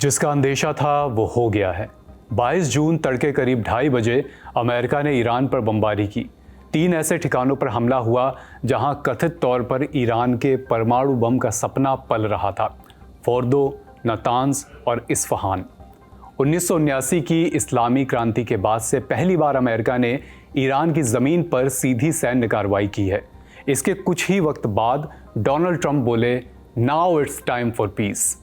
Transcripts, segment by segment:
जिसका अंदेशा था वो हो गया है। 22 जून तड़के करीब 2:30 बजे अमेरिका ने ईरान पर बमबारी की। 3 ऐसे ठिकानों पर हमला हुआ जहां कथित तौर पर ईरान के परमाणु बम का सपना पल रहा था। फोर्दो, नातांज और इस्फहान। 1979 की इस्लामी क्रांति के बाद से पहली बार अमेरिका ने ईरान की ज़मीन पर सीधी सैन्य कार्रवाई की है। इसके कुछ ही वक्त बाद डोनाल्ड ट्रंप बोले, now it's time for piece.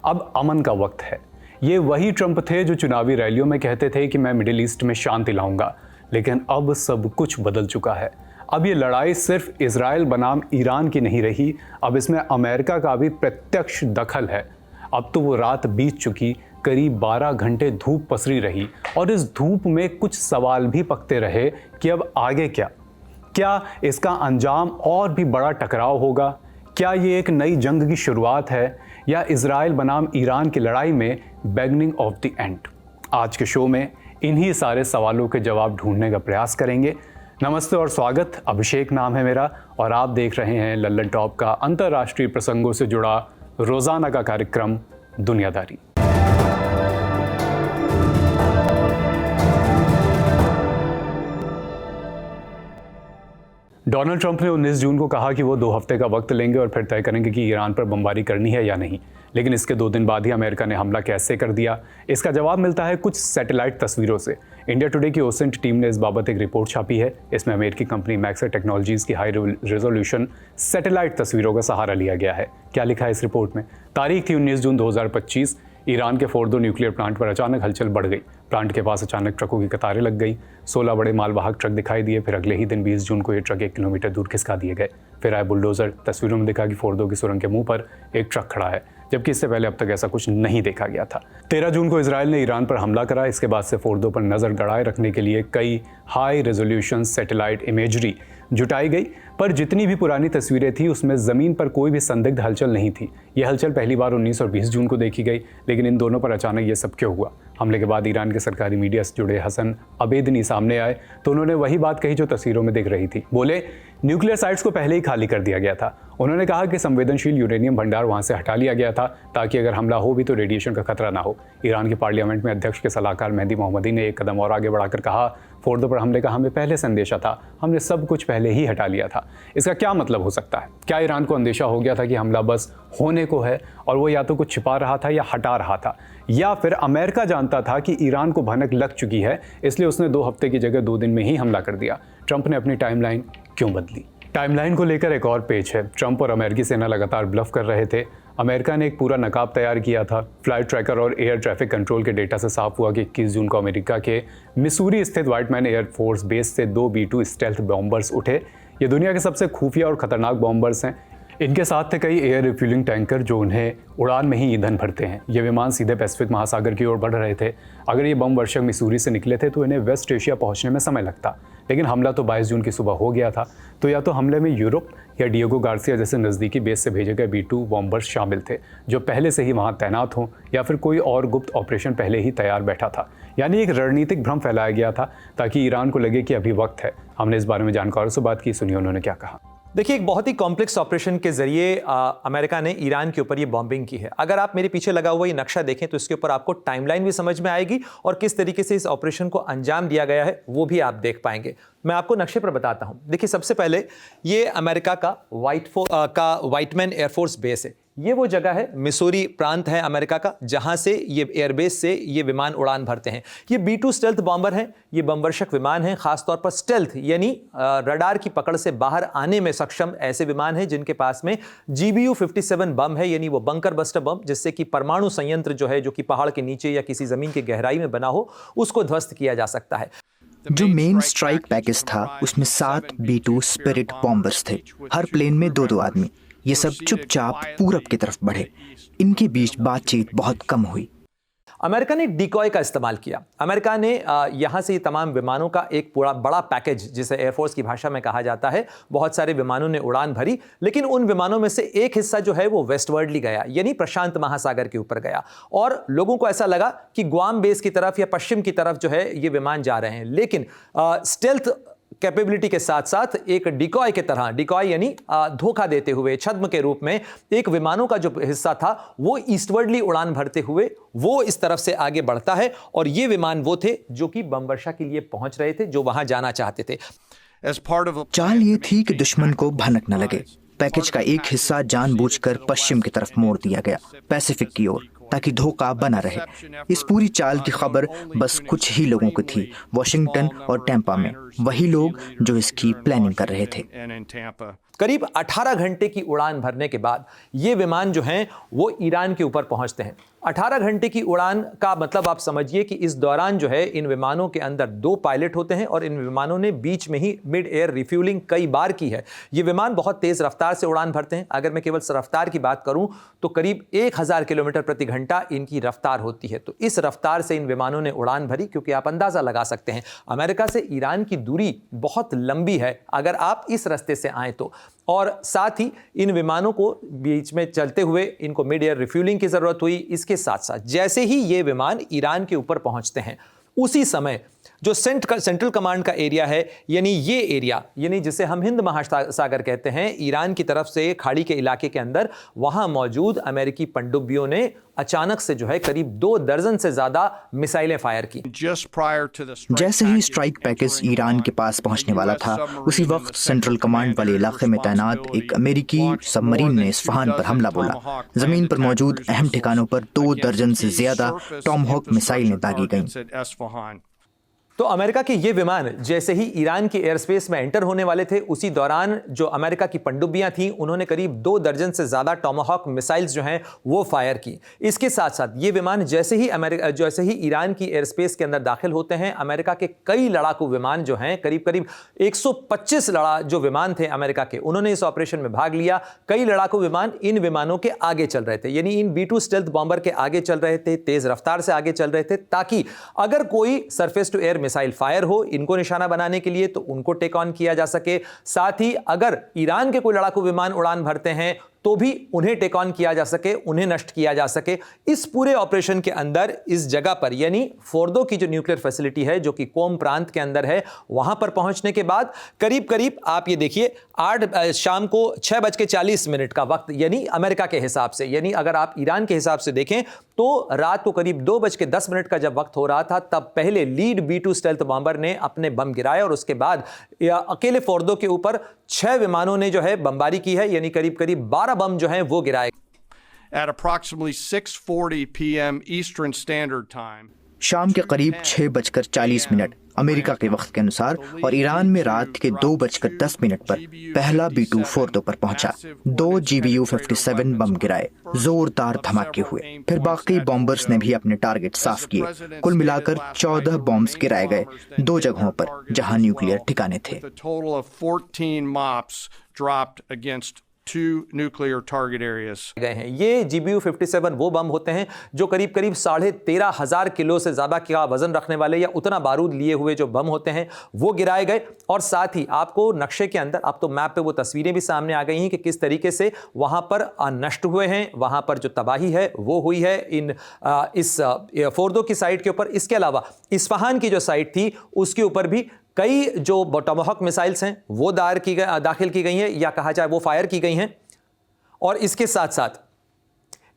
अब अमन का वक्त है। ये वही ट्रंप थे जो चुनावी रैलियों में कहते थे कि मैं मिडिल ईस्ट में शांति लाऊंगा, लेकिन अब सब कुछ बदल चुका है। अब ये लड़ाई सिर्फ इजराइल बनाम ईरान की नहीं रही, अब इसमें अमेरिका का भी प्रत्यक्ष दखल है। अब तो वो रात बीत चुकी, करीब 12 घंटे धूप पसरी रही और इस धूप में कुछ सवाल भी पकते रहे कि अब आगे क्या? क्या इसका अंजाम और भी बड़ा टकराव होगा? क्या ये एक नई जंग की शुरुआत है या इजराइल बनाम ईरान की लड़ाई में बिगिनिंग ऑफ द एंड? आज के शो में इन्हीं सारे सवालों के जवाब ढूंढने का प्रयास करेंगे। नमस्ते और स्वागत। अभिषेक नाम है मेरा और आप देख रहे हैं लल्लन टॉप का अंतर्राष्ट्रीय प्रसंगों से जुड़ा रोजाना का कार्यक्रम दुनियादारी। डोनाल्ड ट्रंप ने 19 जून को कहा कि वो 2 हफ्ते का वक्त लेंगे और फिर तय करेंगे कि ईरान पर बमबारी करनी है या नहीं। लेकिन इसके 2 दिन बाद ही अमेरिका ने हमला कैसे कर दिया? इसका जवाब मिलता है कुछ सैटेलाइट तस्वीरों से। इंडिया टुडे की ओसेंट टीम ने इस बाबत एक रिपोर्ट छापी है। इसमें अमेरिकी कंपनी मैक्सर टेक्नोलॉजीज की हाई रेजोल्यूशन सैटेलाइट तस्वीरों का सहारा लिया गया है। क्या लिखा है इस रिपोर्ट में? तारीख थी 19 जून 2025। ईरान के फोर्दो न्यूक्लियर प्लांट पर अचानक हलचल बढ़ गई। प्लांट के पास अचानक ट्रकों की कतारें लग गई। 16 बड़े मालवाहक ट्रक दिखाई दिए। फिर अगले ही दिन 20 जून को ये ट्रक 1 किलोमीटर दूर खिसका दिए गए। फिर आए बुलडोजर। तस्वीरों में दिखा कि फोर्दो की सुरंग के मुंह पर एक ट्रक खड़ा है, जबकि इससे पहले अब तक ऐसा कुछ नहीं देखा गया था। 13 जून को इजराइल ने ईरान पर हमला करा। इसके बाद से फोर्दो पर नजर गड़ाए रखने के लिए कई हाई रेजोल्यूशन सैटेलाइट इमेजरी जुटाई गई, पर जितनी भी पुरानी तस्वीरें थी उसमें जमीन पर कोई भी संदिग्ध हलचल नहीं थी। यह हलचल पहली बार 19 और 20 जून को देखी गई। लेकिन इन दोनों पर अचानक ये सब क्यों हुआ? हमले के बाद ईरान के सरकारी मीडिया से जुड़े हसन अबेदनी सामने आए तो उन्होंने वही बात कही जो तस्वीरों में दिख रही थी। बोले, न्यूक्लियर साइट्स को पहले ही खाली कर दिया गया था। उन्होंने कहा कि संवेदनशील यूरेनियम भंडार वहां से हटा लिया गया था ताकि अगर हमला हो भी तो रेडिएशन का खतरा ना हो। ईरान के पार्लियामेंट में अध्यक्ष के सलाहकार मेहदी मोहम्मदी ने एक कदम और आगे बढ़ाकर कहा, फोर्दो पर हमले का हमें पहले से अंदेशा था, हमने सब कुछ पहले ही हटा लिया था। इसका क्या मतलब हो सकता है? क्या ईरान को अंदेशा हो गया था कि हमला बस होने को है और वो या तो कुछ छिपा रहा था या हटा रहा था, या फिर अमेरिका जानता था कि ईरान को भनक लग चुकी है इसलिए उसने 2 हफ्ते की जगह 2 दिन में ही हमला कर दिया? ट्रंप ने अपनी टाइमलाइन क्यों बदली? टाइमलाइन को लेकर एक और पेज है। ट्रंप और अमेरिकी सेना लगातार ब्लफ कर रहे थे। अमेरिका ने एक पूरा नकाब तैयार किया था। फ्लाइट ट्रैकर और एयर ट्रैफिक कंट्रोल के डेटा से साफ हुआ कि 21 जून को अमेरिका के मिसूरी स्थित व्हाइटमैन एयर फोर्स बेस से 2 B-2 स्टेल्थ बॉम्बर्स उठे। ये दुनिया के सबसे खुफिया और खतरनाक बॉम्बर्स हैं। इनके साथ थे कई एयर रिफ्यूलिंग टैंकर जो उन्हें उड़ान में ही ईंधन भरते हैं। ये विमान सीधे पैसिफिक महासागर की ओर बढ़ रहे थे। अगर ये बम वर्षक मिसूरी से निकले थे तो इन्हें वेस्ट एशिया पहुंचने में समय लगता, लेकिन हमला तो 22 जून की सुबह हो गया था। तो या तो हमले में यूरोप या डिएगो गार्सिया जैसे नज़दीकी बेस से भेजे गए B-2 बॉम्बर्स शामिल थे जो पहले से ही वहां तैनात हों, या फिर कोई और गुप्त ऑपरेशन पहले ही तैयार बैठा था। यानी एक रणनीतिक भ्रम फैलाया गया था ताकि ईरान को लगे कि अभी वक्त है। हमने इस बारे में जानकारों से बात की, सुनिए उन्होंने क्या कहा। देखिए, एक बहुत ही कॉम्प्लेक्स ऑपरेशन के जरिए अमेरिका ने ईरान के ऊपर ये बॉम्बिंग की है। अगर आप मेरे पीछे लगा हुआ ये नक्शा देखें तो इसके ऊपर आपको टाइमलाइन भी समझ में आएगी और किस तरीके से इस ऑपरेशन को अंजाम दिया गया है वो भी आप देख पाएंगे। मैं आपको नक्शे पर बताता हूं। देखिए, सबसे पहले ये अमेरिका का व्हाइटमैन एयरफोर्स बेस है। ये वो जगह है, मिसूरी प्रांत है अमेरिका का, जहां से ये एयरबेस से ये विमान उड़ान भरते हैं। ये B-2 स्टेल्थ बॉम्बर हैं। ये बमवर्षक विमान हैं, खासतौर पर स्टेल्थ यानी रडार की पकड़ से बाहर आने में सक्षम ऐसे विमान हैं जिनके पास में GBU-57 बम है, यानी वो बंकर बस्टर बम, जिससे कि परमाणु संयंत्र जो है, जो कि पहाड़ के नीचे या किसी जमीन की गहराई में बना हो, उसको ध्वस्त किया जा सकता है। जो मेन स्ट्राइक पैकेज था उसमें 7 B-2 स्पिरिट बॉम्बर्स थे, हर प्लेन में 2-2 आदमी। ये सब चुपचाप पूरब की तरफ बढ़े। इनके बीच बातचीत बहुत कम हुई। अमेरिका ने डिकॉय का इस्तेमाल किया। अमेरिका ने यहाँ से ये तमाम विमानों का एक पूरा बड़ा पैकेज, जिसे एयरफोर्स की भाषा में कहा जाता है, बहुत सारे विमानों ने उड़ान भरी। लेकिन उन विमानों में से एक हिस्सा जो है वो वेस्टवर्डली गया, यानी प्रशांत महासागर के ऊपर गया, और लोगों को ऐसा लगा कि ग्वाम बेस की तरफ या पश्चिम की तरफ जो है ये विमान जा रहे हैं। लेकिन स्टेल्थ कैपेबिलिटी के साथ साथ एक डिकॉय के तरह, डिकॉय यानी धोखा देते हुए छद्म के रूप में एक विमानों का जो हिस्सा था वो ईस्टवर्डली उड़ान भरते हुए वो इस तरफ से आगे बढ़ता है और ये विमान वो थे जो कि बम वर्षा के लिए पहुंच रहे थे, जो वहां जाना चाहते थे। चाल ये थी कि दुश्मन को भनक न लगे। पैकेज का एक हिस्सा जानबूझकर पश्चिम की तरफ मोड़ दिया गया, पैसिफिक की ओर, ताकि धोखा बना रहे। इस पूरी चाल की खबर बस कुछ ही लोगों को थी, वॉशिंगटन और टैंपा में, वही लोग जो इसकी प्लानिंग कर रहे थे। करीब 18 घंटे की उड़ान भरने के बाद ये विमान जो हैं वो ईरान के ऊपर पहुंचते हैं। 18 घंटे की उड़ान का मतलब आप समझिए कि इस दौरान जो है इन विमानों के अंदर 2 पायलट होते हैं और इन विमानों ने बीच में ही मिड एयर रिफ्यूलिंग कई बार की है। ये विमान बहुत तेज रफ्तार से उड़ान भरते हैं। अगर मैं केवल रफ्तार की बात करूं तो करीब 1000 किलोमीटर प्रति घंटा इनकी रफ्तार होती है। तो इस रफ्तार से इन विमानों ने उड़ान भरी, क्योंकि आप अंदाजा लगा सकते हैं अमेरिका से ईरान की दूरी बहुत लंबी है अगर आप इस रास्ते से आए तो। और साथ ही इन विमानों को बीच में चलते हुए इनको मिड एयर रिफ्यूलिंग की जरूरत हुई। इसके साथ साथ जैसे ही ये विमान ईरान के ऊपर पहुंचते हैं उसी समय जो सेंट्रल कमांड का एरिया है, यानी ये एरिया, यानी जिसे हम हिंद महासागर कहते हैं, ईरान की तरफ से खाड़ी के इलाके के अंदर, वहां मौजूद अमेरिकी पनडुब्बियों ने अचानक से जो है करीब 2 दर्जन से ज्यादा मिसाइलें फायर की। जैसे ही स्ट्राइक पैकेज ईरान के पास पहुंचने वाला था, उसी वक्त सेंट्रल कमांड वाले इलाके में तैनात एक अमेरिकी सबमरीन ने इस्फहान पर हमला बोला। जमीन पर मौजूद अहम ठिकानों पर 2 दर्जन से ज्यादा टॉमहॉक मिसाइलें दागी गईं। तो अमेरिका के ये विमान जैसे ही ईरान के एयर स्पेस में एंटर होने वाले थे, उसी दौरान जो अमेरिका की पनडुब्बियां थीं उन्होंने करीब 2 दर्जन से ज्यादा टॉमाहॉक मिसाइल्स जो हैं वो फायर की। इसके साथ साथ ये विमान जैसे ही ईरान की एयर स्पेस के अंदर दाखिल होते हैं, अमेरिका के कई लड़ाकू विमान जो हैं, करीब 125 जो विमान थे अमेरिका के, उन्होंने इस ऑपरेशन में भाग लिया। कई लड़ाकू विमान इन विमानों के आगे चल रहे थे, यानी इन B-2 स्टेल्थ बॉम्बर के आगे चल रहे थे, तेज रफ्तार से आगे चल रहे थे, ताकि अगर कोई surface to air missile fire हो इनको निशाना बनाने के लिए तो उनको टेक ऑन किया जा सके। साथ ही अगर ईरान के कोई लड़ाकू विमान उड़ान भरते हैं तो भी उन्हें टेक ऑन किया जा सके, उन्हें नष्ट किया जा सके। इस पूरे ऑपरेशन के अंदर इस जगह पर, यानी फोर्दो की जो न्यूक्लियर फैसिलिटी है जो कि कोम प्रांत के अंदर है, वहां पर पहुंचने के बाद करीब आप ये देखिए शाम को 6:40 का वक्त, यानी अमेरिका के हिसाब से, यानी अगर आप ईरान के हिसाब से देखें तो रात को करीब 2:10 का जब वक्त हो रहा था, तब पहले लीड B-2 स्टेल्थ बॉम्बर ने अपने बम गिराए और उसके बाद अकेले फोर्दो के ऊपर 6 विमानों ने जो है बमबारी की है, यानी करीब 12 बम जो हैं वो गिराए। At approximately 6:40 p.m. Eastern Standard Time. शाम के करीब 6:40 अमेरिका के वक्त के अनुसार और ईरान में रात के 2:10 पर पहला B-2 फोर्दो पर पहुंचा। 2 GBU-57 बम गिराए, जोरदार धमाके हुए। फिर बाकी बॉम्बर्स ने भी अपने टारगेट साफ किए। कुल मिलाकर 14 बॉम्ब्स गिराए गए 2 जगहों पर जहां न्यूक्लियर ठिकाने थे। 2 nuclear target areas गए हैं। ये GBU-57 वो बम होते हैं जो करीब 13,500 किलो से ज्यादा का वजन रखने वाले या उतना बारूद लिए हुए जो बम होते हैं वो गिराए गए। और साथ ही आपको नक्शे के अंदर, अब तो मैप पे वो तस्वीरें भी सामने आ गई हैं कि किस तरीके से वहां पर नष्ट हुए हैं, वहां पर जो तबाही है वो हुई है इस फोर्दो की साइट के ऊपर। इसके अलावा इस्फहान की जो साइट थी उसके ऊपर भी कई जो टॉमाहॉक मिसाइल्स हैं वो दाखिल की गई हैं, या कहा जाए वो फायर की गई हैं। और इसके साथ साथ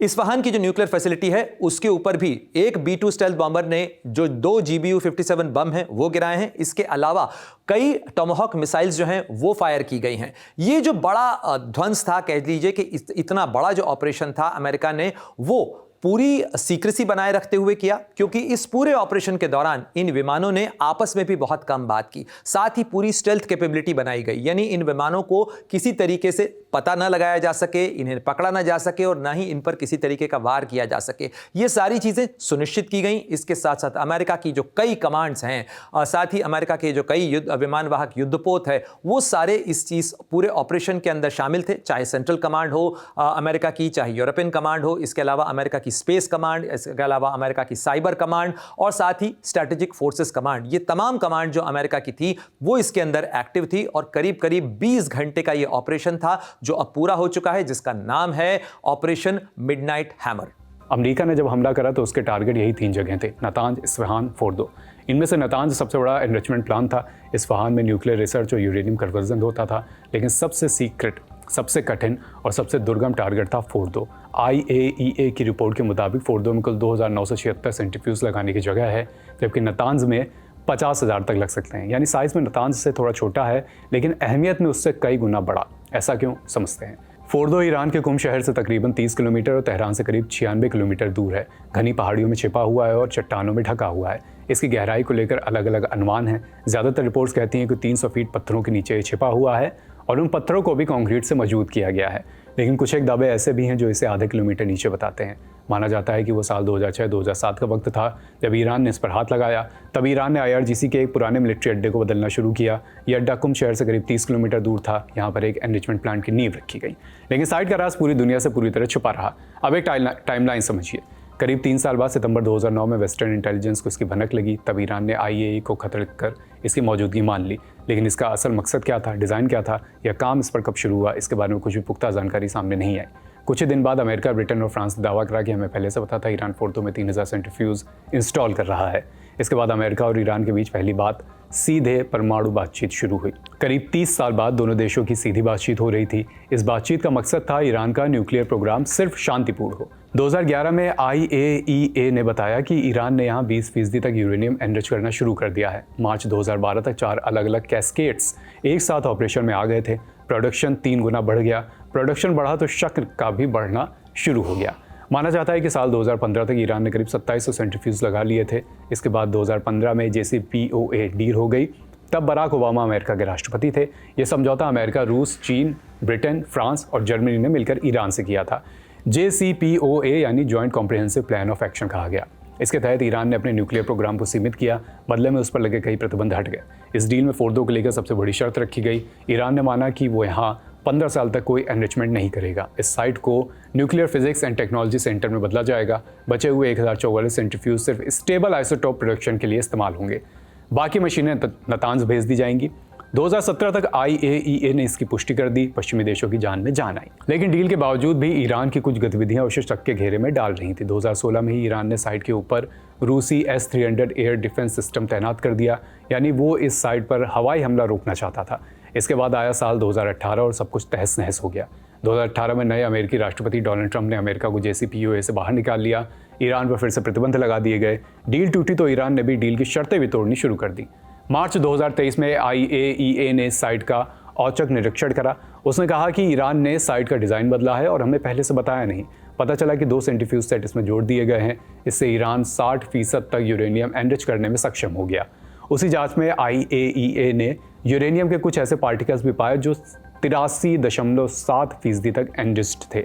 इस्फहान की जो न्यूक्लियर फैसिलिटी है उसके ऊपर भी एक B-2 स्टेल्थ बॉम्बर ने जो 2 GBU-57 बम हैं वो गिराए हैं। इसके अलावा कई टॉमाहॉक मिसाइल्स जो हैं वो फायर की गई हैं। ये जो बड़ा ध्वंस था, कह लीजिए कि इतना बड़ा जो ऑपरेशन था, अमेरिका ने वो पूरी सीक्रेसी बनाए रखते हुए किया, क्योंकि इस पूरे ऑपरेशन के दौरान इन विमानों ने आपस में भी बहुत कम बात की। साथ ही पूरी स्टेल्थ कैपेबिलिटी बनाई गई, यानी इन विमानों को किसी तरीके से पता न लगाया जा सके, इन्हें पकड़ा न जा सके और ना ही इन पर किसी तरीके का वार किया जा सके। ये सारी चीजें सुनिश्चित की गई। इसके साथ साथ अमेरिका की जो कई कमांड्स हैं और साथ ही अमेरिका के जो कई विमान वाहक युद्धपोत है वो सारे इस चीज पूरे ऑपरेशन के अंदर शामिल थे, चाहे सेंट्रल कमांड हो अमेरिका की, चाहे यूरोपियन कमांड हो, इसके अलावा अमेरिका की स्पेस कमांड, इसके अलावा अमेरिका की साइबर कमांड और साथ ही स्ट्रैटेजिक फोर्सेस कमांड। ये तमाम कमांड जो अमेरिका की थी वो इसके अंदर एक्टिव थी और करीब 20 घंटे का ये ऑपरेशन था जो अब पूरा हो चुका है, जिसका नाम है ऑपरेशन मिडनाइट हैमर। अमेरिका ने जब हमला करा तो उसके टारगेट यही 3 जगह थे, नातांज, इस्फहान, फोर्दो। इनमें से नातांज सबसे बड़ा एनरिचमेंट प्लान था। इस्फहान में न्यूक्लियर रिसर्च और यूरेनियम कन्वर्जन होता था, लेकिन सबसे सीक्रेट, सबसे कठिन और सबसे दुर्गम टारगेट था फोर्दो। IAEA की रिपोर्ट के मुताबिक फोर्दो में कुल 2976 सेंट्रीफ्यूज लगाने की जगह है, जबकि नातांज में 50,000 तक लग सकते हैं। यानी साइज़ में नातांज से थोड़ा छोटा है, लेकिन अहमियत में उससे कई गुना बड़ा। ऐसा क्यों, समझते हैं। फोर्दो ईरान के कुम शहर से तकरीबन 30 किलोमीटर और तेहरान से करीब 96 किलोमीटर दूर है। घनी पहाड़ियों में छिपा हुआ है और चट्टानों में ढका हुआ है। इसकी गहराई को लेकर अलग अलग अनुमान हैं। ज़्यादातर रिपोर्ट्स कहती हैं कि 300 फीट पत्थरों के नीचे छिपा हुआ है और उन पत्थरों को भी कंक्रीट से मजबूत किया गया है। लेकिन कुछ एक दावे ऐसे भी हैं जो इसे आधे किलोमीटर नीचे बताते हैं। माना जाता है कि वो साल 2006-2007 का वक्त था जब ईरान ने इस पर हाथ लगाया। तब ईरान ने IRGC के एक पुराने मिलिट्री अड्डे को बदलना शुरू किया। यह अड्डा कुम शहर से करीब 30 किलोमीटर दूर था। यहाँ पर एक एनरिचमेंट प्लांट की नींव रखी गई, लेकिन साइट का राज पूरी दुनिया से पूरी तरह छुपा रहा। अब एक टाइमलाइन समझिए। करीब 3 साल बाद सितंबर 2009 में वेस्टर्न इंटेलिजेंस को इसकी भनक लगी। तब ईरान ने IAEA को खतरे कर इसकी मौजूदगी मान ली। लेकिन इसका असल मकसद क्या था, डिज़ाइन क्या था, यह काम इस पर कब शुरू हुआ, इसके बारे में कुछ भी पुख्ता जानकारी सामने नहीं आई। कुछ ही दिन बाद अमेरिका, ब्रिटेन और फ्रांस ने दावा करा कि हमें पहले से पता था ईरान फोर्दो में 3000 सेंट्रीफ्यूज इंस्टॉल कर रहा है। इसके बाद अमेरिका और ईरान के बीच पहली बात सीधे परमाणु बातचीत शुरू हुई। करीब 30 साल बाद दोनों देशों की सीधी बातचीत हो रही थी। इस बातचीत का मकसद था ईरान का न्यूक्लियर प्रोग्राम सिर्फ शांतिपूर्ण हो। 2011 में IAEA ने बताया कि ईरान ने यहाँ 20% तक यूरेनियम एनरिच करना शुरू कर दिया है। मार्च 2012 तक 4 अलग अलग कैस्केड्स एक साथ ऑपरेशन में आ गए थे। प्रोडक्शन 3 गुना बढ़ गया। प्रोडक्शन बढ़ा तो शक का भी बढ़ना शुरू हो गया। माना जाता है कि साल 2015 तक ईरान ने करीब 2700 सेंट्रीफ्यूज लगा लिए थे। इसके बाद 2015 में JCPOA डील हो गई। तब बराक ओबामा अमेरिका के राष्ट्रपति थे। ये समझौता अमेरिका, रूस, चीन, ब्रिटेन, फ्रांस और जर्मनी ने मिलकर ईरान से किया था। JCPOA यानी joint comprehensive plan of action कहा गया। इसके तहत ईरान ने अपने न्यूक्लियर प्रोग्राम को सीमित किया, बदले में उस पर लगे कई प्रतिबंध हट गए। इस डील में फोर्दो को लेकर सबसे बड़ी शर्त रखी गई। ईरान ने माना कि वो यहाँ 15 साल तक कोई एनरिचमेंट नहीं करेगा। इस साइट को nuclear physics and technology centre में बदला जाएगा। बचे हुए 1044 सेंट्रीफ्यूज सिर्फ स्टेबल आइसोटोप प्रोडक्शन के लिए इस्तेमाल होंगे। बाकी मशीनें नातांज भेज दी जाएंगी। 2017 तक IAEA ने इसकी पुष्टि कर दी। पश्चिमी देशों की जान में जान आई, लेकिन डील के बावजूद भी ईरान की कुछ गतिविधियां उसे शक के घेरे में डाल रही थी। 2016 में ही ईरान ने साइट के ऊपर रूसी S-300 एयर डिफेंस सिस्टम तैनात कर दिया, यानी वो इस साइट पर हवाई हमला रोकना चाहता था। इसके बाद आया साल 2018 और सब कुछ तहस नहस हो गया। 2018 में नए अमेरिकी राष्ट्रपति डोनाल्ड ट्रंप ने अमेरिका को JCPOA से बाहर निकाल लिया। ईरान पर फिर से प्रतिबंध लगा दिए गए। डील टूटी तो ईरान ने भी डील की शर्तें भी तोड़नी शुरू कर दी। मार्च 2023 में IAEA ने साइट का औचक निरीक्षण करा। उसने कहा कि ईरान ने साइट का डिज़ाइन बदला है और हमें पहले से बताया नहीं। पता चला कि 2 सेंट्रीफ्यूज सेट इसमें जोड़ दिए गए हैं। इससे ईरान 60% तक यूरेनियम एनरिच करने में सक्षम हो गया। उसी जांच में IAEA ने यूरेनियम के कुछ ऐसे पार्टिकल्स भी पाए जो 83.7% तक एनरिच्ड थे,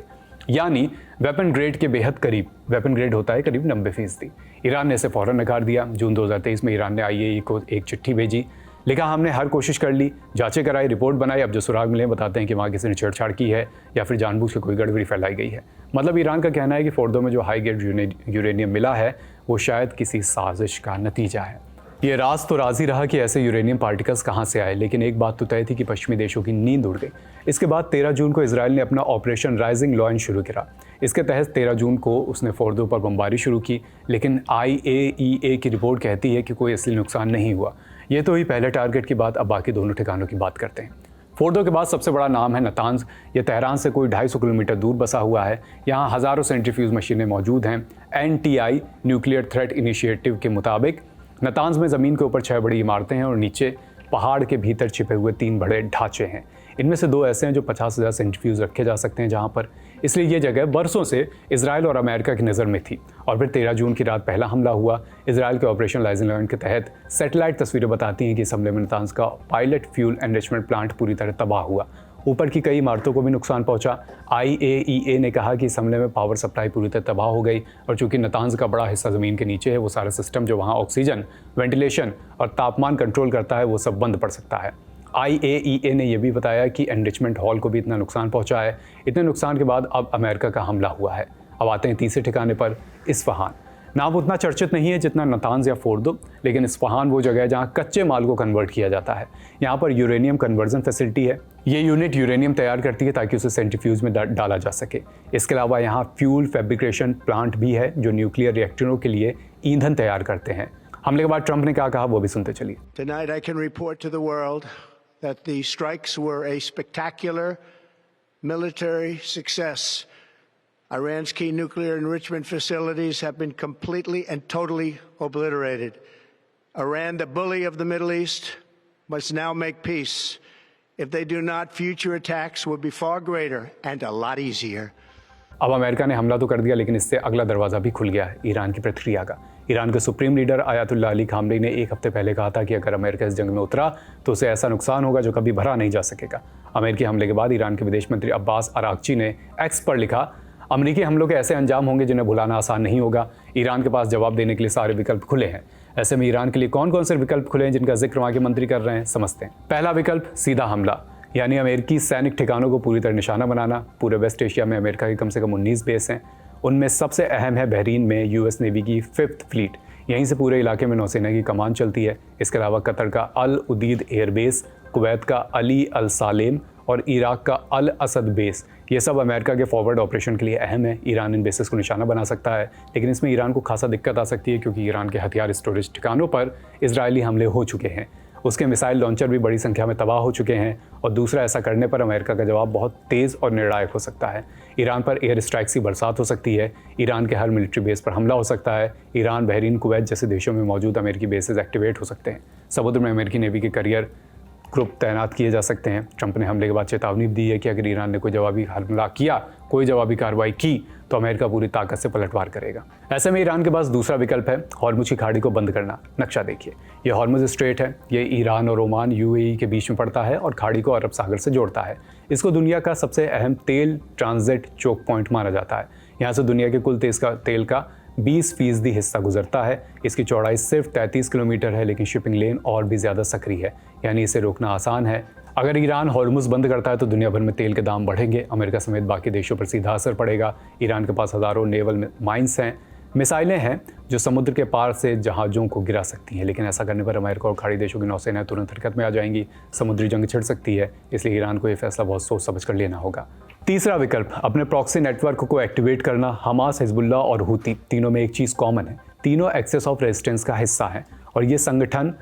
यानी वेपन ग्रेड के बेहद करीब। वेपन ग्रेड होता है करीब 90%। ईरान ने इसे फौरन नकार दिया। जून 2023 में ईरान ने IAEA को एक चिट्ठी भेजी, लिखा हमने हर कोशिश कर ली, जांचें कराई, रिपोर्ट बनाई, अब जो सुराग मिले बताते हैं कि वहाँ किसी ने छेड़छाड़ की है या फिर जानबूझ के कोई गड़बड़ी फैलाई गई है। मतलब ईरान का कहना है कि फोर्दो में जो हाई ग्रेड यूरेनियम मिला है वो शायद किसी साजिश का नतीजा है। ये राज तो राज ही रहा कि ऐसे यूरेनियम पार्टिकल्स कहाँ से आए, लेकिन एक बात तो तय थी कि पश्चिमी देशों की नींद उड़ गई। इसके बाद 13 जून को इजराइल ने अपना ऑपरेशन राइजिंग लॉयन शुरू किया। इसके तहत 13 जून को उसने फोर्दो पर बमबारी शुरू की, लेकिन IAEA की रिपोर्ट कहती है कि कोई असली नुकसान नहीं हुआ। ये तो ही पहले टारगेट की बात। अब बाकी दोनों ठिकानों की बात करते हैं। फोर्दो के बाद सबसे बड़ा नाम है नातांज। ये तेहरान से कोई 250 किलोमीटर दूर बसा हुआ है। यहाँ हज़ारों सेंट्रीफ्यूज मशीनें मौजूद हैं। NTI न्यूक्लियर थ्रेट इनिशिएटिव के मुताबिक नातांज में ज़मीन के ऊपर 6 बड़ी इमारतें हैं और नीचे पहाड़ के भीतर छिपे हुए 3 बड़े ढांचे हैं। इनमें से 2 ऐसे हैं जो 50,000 सेंट्रीफ्यूज रखे जा सकते हैं जहाँ पर, इसलिए ये जगह बरसों से इजराइल और अमेरिका की नज़र में थी। और फिर 13 जून की रात पहला हमला हुआ। इजराइल के ऑपरेशन राइजिंग लॉयन के तहत सैटेलाइट तस्वीरें बताती हैं कि इस हमले में नातांज का पायलट फ्यूल एनरिचमेंट प्लांट पूरी तरह तबाह हुआ। ऊपर की कई इमारतों को भी नुकसान पहुंचा। IAEA ने कहा कि इस हमले में पावर सप्लाई पूरी तरह तबाह हो गई और चूंकि नातांज का बड़ा हिस्सा ज़मीन के नीचे है, वो सारा सिस्टम जो वहाँ ऑक्सीजन, वेंटिलेशन और तापमान कंट्रोल करता है वो सब बंद पड़ सकता है। IAEA ने यह भी बताया कि एनरिचमेंट हॉल को भी इतना नुकसान पहुंचा है। इतने नुकसान के बाद अब अमेरिका का हमला हुआ है। अब आते हैं तीसरे ठिकाने पर, इस्फहान। नाम उतना चर्चित नहीं है जितना नतांज या फोर्दो, लेकिन इस्फहान वो जगह है जहाँ कच्चे माल को कन्वर्ट किया जाता है। यहाँ पर यूरेनियम कन्वर्जन फैसिलिटी है। ये यूनिट यूरेनियम तैयार करती है ताकि उसे सेंट्रीफ्यूज में डाला जा सके। इसके अलावा यहाँ फ्यूल फैब्रिकेशन प्लांट भी है जो न्यूक्लियर रिएक्टरों के लिए ईंधन तैयार करते हैं। हमले के बाद ट्रंप ने क्या कहा वो भी सुनते चलिए। Tonight I can report to the world that the strikes were a spectacular military success. Iran's key nuclear enrichment facilities have been completely and totally obliterated. Iran, the bully of the Middle East, must now make peace. If they do not, future attacks will be far greater and a lot easier. अब America ने हमला तो कर दिया, लेकिन इससे अगला दरवाजा भी खुल गया है ईरान की प्रतिक्रिया का। ईरान के supreme leader ayatollah Ali Khamenei ने एक हफ्ते पहले कहा था कि अगर अमेरिका इस जंग में उतरा तो उसे ऐसा नुकसान होगा जो कभी भरा नहीं जा सकेगा। अमेरिकी हमले के बाद ईरान के विदेश मंत्री अब्बास अरागची ने एक्स पर लिखा, अमेरिकी हमलों के ऐसे अंजाम होंगे जिन्हें भुलाना आसान नहीं होगा। ईरान के पास जवाब देने के लिए सारे विकल्प खुले हैं। ऐसे में ईरान के लिए कौन कौन से विकल्प खुले हैं जिनका जिक्र वहाँ के मंत्री कर रहे हैं, समझते हैं। पहला विकल्प सीधा हमला, यानी अमेरिकी सैनिक ठिकानों को पूरी तरह निशाना बनाना। पूरे वेस्ट एशिया में अमेरिका के कम से कम 19 बेस हैं। उनमें सबसे अहम है बहरीन में यूएस नेवी की 5th फ्लीट। यहीं से पूरे इलाके में नौसेना की कमान चलती है। इसके अलावा कतर का अल उदीद एयरबेस, कुवैत का अली अल सालेम और इराक का अल असद बेस, ये सब अमेरिका के फॉरवर्ड ऑपरेशन के लिए अहम है। ईरान इन बेसिस को निशाना बना सकता है, लेकिन इसमें ईरान को खासा दिक्कत आ सकती है क्योंकि ईरान के हथियार स्टोरेज ठिकानों पर इजरायली हमले हो चुके हैं। उसके मिसाइल लॉन्चर भी बड़ी संख्या में तबाह हो चुके हैं। और दूसरा, ऐसा करने पर अमेरिका का जवाब बहुत तेज़ और निर्णायक हो सकता है। ईरान पर एयर स्ट्राइक्स की बरसात हो सकती है। ईरान के हर मिलिट्री बेस पर हमला हो सकता है। ईरान, बहरीन, कुवैत जैसे देशों में मौजूद अमेरिकी बेसेस एक्टिवेट हो सकते हैं। समुद्र में अमेरिकी नेवी के करियर ग्रुप तैनात किए जा सकते हैं। ट्रंप ने हमले के बाद चेतावनी दी है कि अगर ईरान ने कोई जवाबी हमला किया, कोई जवाबी कार्रवाई की, तो अमेरिका पूरी ताकत से पलटवार करेगा। ऐसे में ईरान के पास दूसरा विकल्प है हॉर्मुज की खाड़ी को बंद करना। नक्शा देखिए, ये हॉर्मुज स्ट्रेट है। ये ईरान और ओमान यूएई के बीच में पड़ता है और खाड़ी को अरब सागर से जोड़ता है। इसको दुनिया का सबसे अहम तेल ट्रांजिट चोक पॉइंट माना जाता है। यहाँ से दुनिया के कुल तेल का 20% हिस्सा गुजरता है। इसकी चौड़ाई सिर्फ 33 किलोमीटर है, लेकिन शिपिंग लेन और भी ज़्यादा सक्रिय है, यानी इसे रोकना आसान है। अगर ईरान हॉर्मुज बंद करता है तो दुनिया भर में तेल के दाम बढ़ेंगे। अमेरिका समेत बाकी देशों पर सीधा असर पड़ेगा। ईरान के पास हज़ारों नेवल माइंस हैं, मिसाइलें हैं जो समुद्र के पार से जहाज़ों को गिरा सकती हैं, लेकिन ऐसा करने पर अमेरिका और खाड़ी देशों की नौसेना तुरंत हरकत में आ जाएंगी। समुद्री जंग छिड़ सकती है, इसलिए ईरान को यह फैसला बहुत सोच समझ कर लेना होगा। तीसरा विकल्प, अपने प्रॉक्सी नेटवर्क को एक्टिवेट करना। हमास, हिजबुल्लाह और हूती, तीनों में एक चीज़ कॉमन है, तीनों एक्सेस ऑफ रेजिस्टेंस का हिस्सा हैं और ये संगठन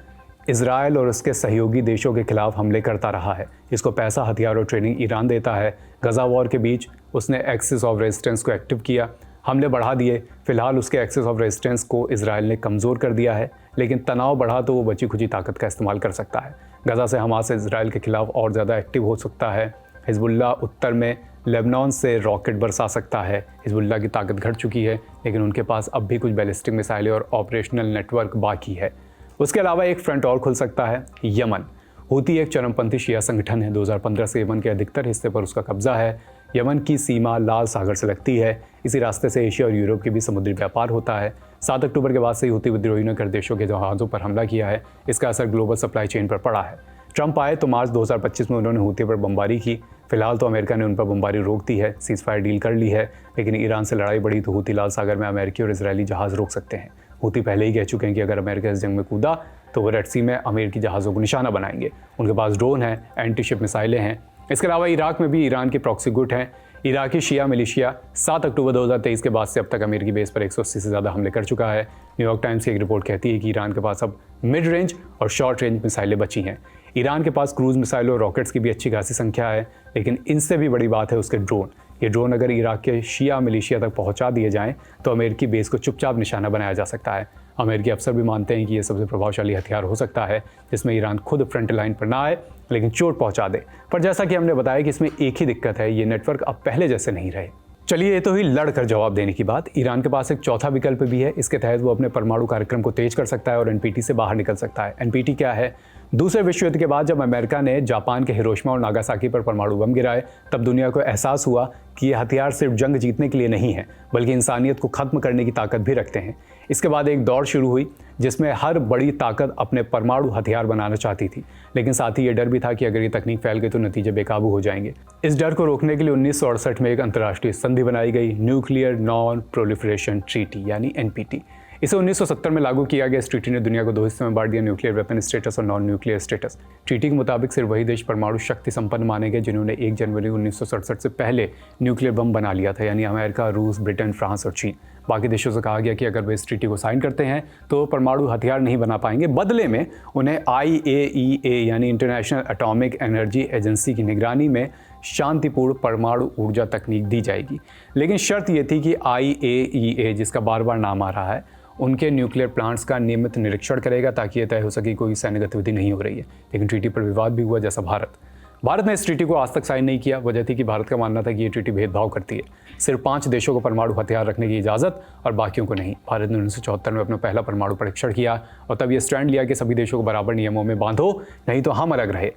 इजराइल और उसके सहयोगी देशों के खिलाफ हमले करता रहा है। इसको पैसा, हथियार और ट्रेनिंग ईरान देता है। गजा वॉर के बीच उसने एक्सेस ऑफ रेजिस्टेंस को एक्टिव किया, हमले बढ़ा दिए। फिलहाल उसके एक्सेस ऑफ रेजिस्टेंस को इजराइल ने कमज़ोर कर दिया है, लेकिन तनाव बढ़ा तो वो बची खुची ताकत का इस्तेमाल कर सकता है। गजा से हमास इजराइल के खिलाफ और ज़्यादा एक्टिव हो सकता है। हिजबुल्लाह उत्तर में लेबनान से रॉकेट बरसा सकता है। हिजबुल्लाह की ताकत घट चुकी है, लेकिन उनके पास अब भी कुछ बैलिस्टिक मिसाइलें और ऑपरेशनल नेटवर्क बाकी है। उसके अलावा एक फ्रंट और खुल सकता है, यमन। हूती एक चरमपंथी शिया संगठन है। 2015 से यमन के अधिकतर हिस्से पर उसका कब्जा है। यमन की सीमा लाल सागर से लगती है। इसी रास्ते से एशिया और यूरोप के भी समुद्री व्यापार होता है। 7 अक्टूबर के बाद से हूती विद्रोहियों ने कर देशों के जहाज़ों पर हमला किया है। इसका असर ग्लोबल सप्लाई चेन पर पड़ा है। ट्रंप आए तो मार्च 2025 में उन्होंने हूती पर बमबारी की। फिलहाल तो अमेरिका ने उन पर बमबारी रोक दी है, सीज़फायर डील कर ली है, लेकिन ईरान से लड़ाई बढ़ी तो हूती लाल सागर में अमेरिकी और इजरायली जहाज़ रोक सकते हैं। हूती पहले ही कह चुके हैं कि अगर अमेरिका इस जंग में कूदा तो वो रेड सी में अमेरिकी जहाज़ों को निशाना बनाएंगे। उनके पास ड्रोन है, एंटी शिप मिसाइलें हैं। इसके अलावा इराक में भी ईरान की प्रॉक्सी गुट हैं। इराकी शिया मिलिशिया 7 अक्टूबर 2023 के बाद से अब तक अमेरिकी बेस पर 180 से ज़्यादा हमले कर चुका है। न्यूयॉर्क टाइम्स की एक रिपोर्ट कहती है कि ईरान के पास अब मिड रेंज और शॉर्ट रेंज मिसाइलें बची हैं। ईरान के पास क्रूज मिसाइलों और रॉकेट्स की भी अच्छी खासी संख्या है, लेकिन इनसे भी बड़ी बात है उसके ड्रोन। ये ड्रोन अगर इराक के शिया मिलिशिया तक पहुंचा दिए जाएं तो अमेरिकी बेस को चुपचाप निशाना बनाया जा सकता है। अमेरिकी अफसर भी मानते हैं कि ये सबसे प्रभावशाली हथियार हो सकता है जिसमें ईरान खुद फ्रंट लाइन पर ना आए लेकिन चोट पहुंचा दे। पर जैसा कि हमने बताया कि इसमें एक ही दिक्कत है, ये नेटवर्क अब पहले जैसे नहीं रहे। चलिए, ये तो ही लड़कर जवाब देने की बात। ईरान के पास एक चौथा विकल्प भी है। इसके तहत वो अपने परमाणु कार्यक्रम को तेज कर सकता है और एनपीटी से बाहर निकल सकता है। एनपीटी क्या है? दूसरे विश्व युद्ध के बाद जब अमेरिका ने जापान के हिरोशिमा और नागासाकी पर परमाणु बम गिराए, तब दुनिया को एहसास हुआ कि ये हथियार सिर्फ जंग जीतने के लिए नहीं है, बल्कि इंसानियत को खत्म करने की ताकत भी रखते हैं। इसके बाद एक दौर शुरू हुई जिसमें हर बड़ी ताकत अपने परमाणु हथियार बनाना चाहती थी, लेकिन साथ ही ये डर भी था कि अगर ये तकनीक फैल गई तो नतीजे बेकाबू हो जाएंगे। इस डर को रोकने के लिए 1968 में एक अंतर्राष्ट्रीय संधि बनाई गई, न्यूक्लियर नॉन प्रोलिफरेशन ट्रीटी यानी एनपीटी। इसे 1970 में लागू किया गया। इस ट्रीटी ने दुनिया को दो हिस्सों में बांट दिया, न्यूक्लियर वेपन स्टेटस और नॉन न्यूक्लियर स्टेटस। ट्रीटी के मुताबिक सिर्फ वही देश परमाणु शक्ति संपन्न माने गए जिन्होंने 1 जनवरी 1967 से पहले न्यूक्लियर बम बना लिया था, यानी अमेरिका, रूस, ब्रिटेन, फ्रांस और चीन। बाकी देशों से कहा गया कि अगर वे इस ट्रीटी को साइन करते हैं तो परमाणु हथियार नहीं बना पाएंगे, बदले में उन्हें IAEA यानी इंटरनेशनल एटॉमिक एनर्जी एजेंसी की निगरानी में शांतिपूर्ण परमाणु ऊर्जा तकनीक दी जाएगी। लेकिन शर्त यह थी कि IAEA, जिसका बार बार नाम आ रहा है, उनके न्यूक्लियर प्लांट्स का नियमित निरीक्षण करेगा ताकि यह तय हो सके कोई सैन्य गतिविधि नहीं हो रही है। लेकिन ट्रीटी पर विवाद भी हुआ, जैसा भारत ने इस ट्रीटी को आज तक साइन नहीं किया। वजह थी कि भारत का मानना था कि ये ट्रीटी भेदभाव करती है, सिर्फ 5 देशों को परमाणु हथियार रखने की इजाज़त और बाकियों को नहीं। भारत ने 1974 में अपना पहला परमाणु परीक्षण किया और तब ये स्टैंड लिया कि सभी देशों को बराबर नियमों में बांधो, नहीं तो हम अलग रहे।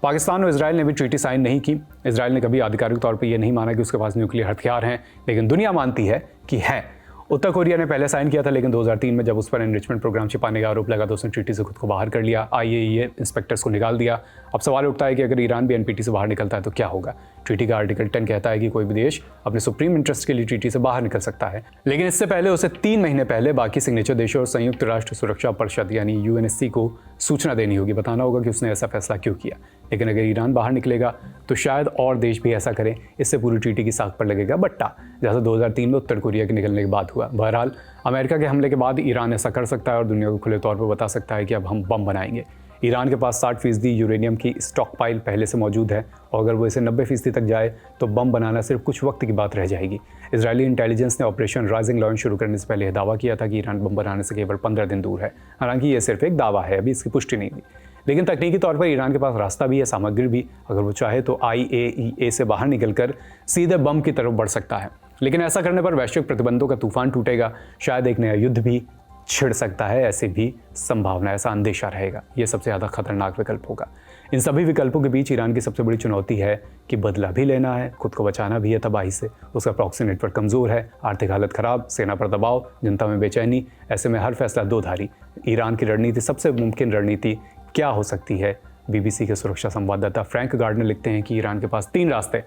पाकिस्तान और इजराइल ने भी ट्रीटी साइन नहीं की। इजराइल ने कभी आधिकारिक तौर पर यह नहीं माना कि उसके पास न्यूक्लियर हथियार हैं, लेकिन दुनिया मानती है कि है। उत्तर कोरिया ने पहले साइन किया था, लेकिन 2003 में जब उस पर एनरिचमेंट प्रोग्राम छिपाने का आरोप लगा तो उसने ट्रीटी से खुद को बाहर कर लिया। IAEA इंस्पेक्टर्स को निकाल दिया। अब सवाल उठता है कि अगर ईरान भी NPT से बाहर निकलता है तो क्या होगा। ट्रीटी का आर्टिकल 10 कहता है कि कोई भी देश अपने सुप्रीम इंटरेस्ट के लिए ट्रीटी से बाहर निकल सकता है, लेकिन इससे पहले उसे 3 महीने पहले बाकी सिग्नेचर देशों और संयुक्त राष्ट्र सुरक्षा परिषद यानी UNSC को सूचना देनी होगी, बताना होगा कि उसने ऐसा फैसला क्यों किया। लेकिन अगर ईरान बाहर निकलेगा तो शायद और देश भी ऐसा करें, इससे पूरी ट्रीटी की साख पर लगेगा बट्टा, जैसा 2003 में उत्तर कोरिया के निकलने के बाद हुआ। बहरहाल अमेरिका के हमले के बाद ईरान ऐसा कर सकता है और दुनिया को खुले तौर पर बता सकता है कि अब हम बम बनाएंगे। ईरान के पास 60% यूरेनियम की स्टॉक पाइल पहले से मौजूद है और अगर वो इसे 90% तक जाए तो बम बनाना सिर्फ कुछ वक्त की बात रह जाएगी। इजरायली इंटेलिजेंस ने ऑपरेशन राइजिंग लॉयन शुरू करने से पहले यह दावा किया था कि ईरान बम बनाने से केवल 15 दिन दूर है। हालांकि ये सिर्फ एक दावा है, अभी इसकी पुष्टि नहीं हुई। लेकिन तकनीकी तौर पर ईरान के पास रास्ता भी है, सामग्री भी। अगर वो चाहे तो IAEA से बाहर निकलकर सीधे बम की तरफ बढ़ सकता है। लेकिन ऐसा करने पर वैश्विक प्रतिबंधों का तूफान टूटेगा, शायद एक नया युद्ध भी छिड़ सकता है, ऐसी भी संभावना, ऐसा अंदेशा रहेगा। ये सबसे ज़्यादा खतरनाक विकल्प होगा। इन सभी विकल्पों के बीच ईरान की सबसे बड़ी चुनौती है कि बदला भी लेना है, खुद को बचाना भी है तबाही से। उसका प्रॉक्सी नेटवर्क कमज़ोर है, आर्थिक हालत खराब, सेना पर दबाव, जनता में बेचैनी। ऐसे में हर फैसला दो धारी। ईरान की रणनीति, सबसे मुमकिन रणनीति क्या हो सकती है? BBC के सुरक्षा संवाददाता फ्रैंक गार्डनर लिखते हैं कि ईरान के पास 3 रास्ते।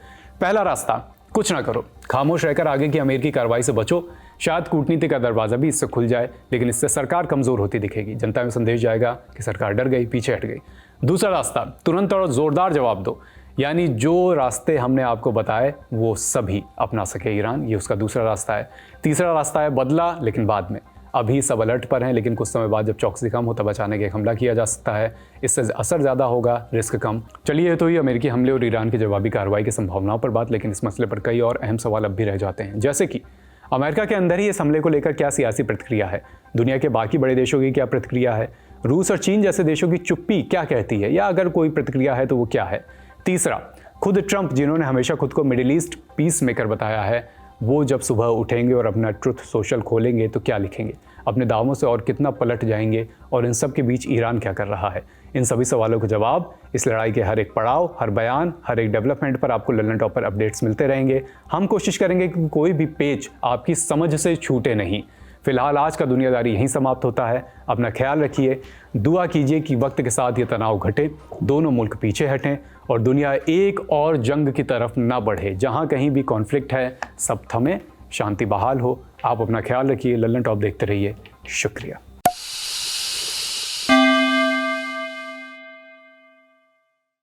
पहला रास्ता, कुछ ना करो, खामोश रहकर आगे की अमेरिकी कार्रवाई से बचो। शायद कूटनीति का दरवाजा भी इससे खुल जाए, लेकिन इससे सरकार कमजोर होती दिखेगी। जनता में संदेश जाएगा कि सरकार डर गई, पीछे हट गई। दूसरा रास्ता, तुरंत और जोरदार जवाब दो, यानी जो रास्ते हमने आपको बताए वो सभी अपना सके ईरान, ये उसका दूसरा रास्ता है। तीसरा रास्ता है बदला, लेकिन बाद में। अभी सब अलर्ट पर हैं, लेकिन कुछ समय बाद जब चौकसी कम हो तब अचानक एक हमला किया जा सकता है। इससे असर ज़्यादा होगा, रिस्क कम। चलिए, तो ये अमेरिकी हमले और ईरान की जवाबी कार्रवाई की संभावनाओं पर बात, लेकिन इस मसले पर कई और अहम सवाल अब भी रह जाते हैं, जैसे कि अमेरिका के अंदर ही इस हमले को लेकर क्या सियासी प्रतिक्रिया है, दुनिया के बाकी बड़े देशों की क्या प्रतिक्रिया है, रूस और चीन जैसे देशों की चुप्पी क्या कहती है, या अगर कोई प्रतिक्रिया है तो वो क्या है। तीसरा, खुद ट्रंप, जिन्होंने हमेशा खुद को मिडिल ईस्ट पीस मेकर बताया है, वो जब सुबह उठेंगे और अपना ट्रुथ सोशल खोलेंगे तो क्या लिखेंगे, अपने दावों से और कितना पलट जाएंगे, और इन सब के बीच ईरान क्या कर रहा है। इन सभी सवालों के जवाब इस लड़ाई के हर एक पड़ाव, हर बयान, हर एक डेवलपमेंट पर आपको लंदन टॉप पर अपडेट्स मिलते रहेंगे। हम कोशिश करेंगे कि कोई भी पेज आपकी समझ से छूटे नहीं। फिलहाल आज का दुनियादारी यहीं समाप्त होता है। अपना ख्याल रखिए, दुआ कीजिए कि वक्त के साथ ये तनाव घटे, दोनों मुल्क पीछे हटें और दुनिया एक और जंग की तरफ ना बढ़े। जहां कहीं भी कॉन्फ्लिक्ट है सब थमे, शांति बहाल हो। आप अपना ख्याल रखिए, लल्लन टॉप देखते रहिए। शुक्रिया।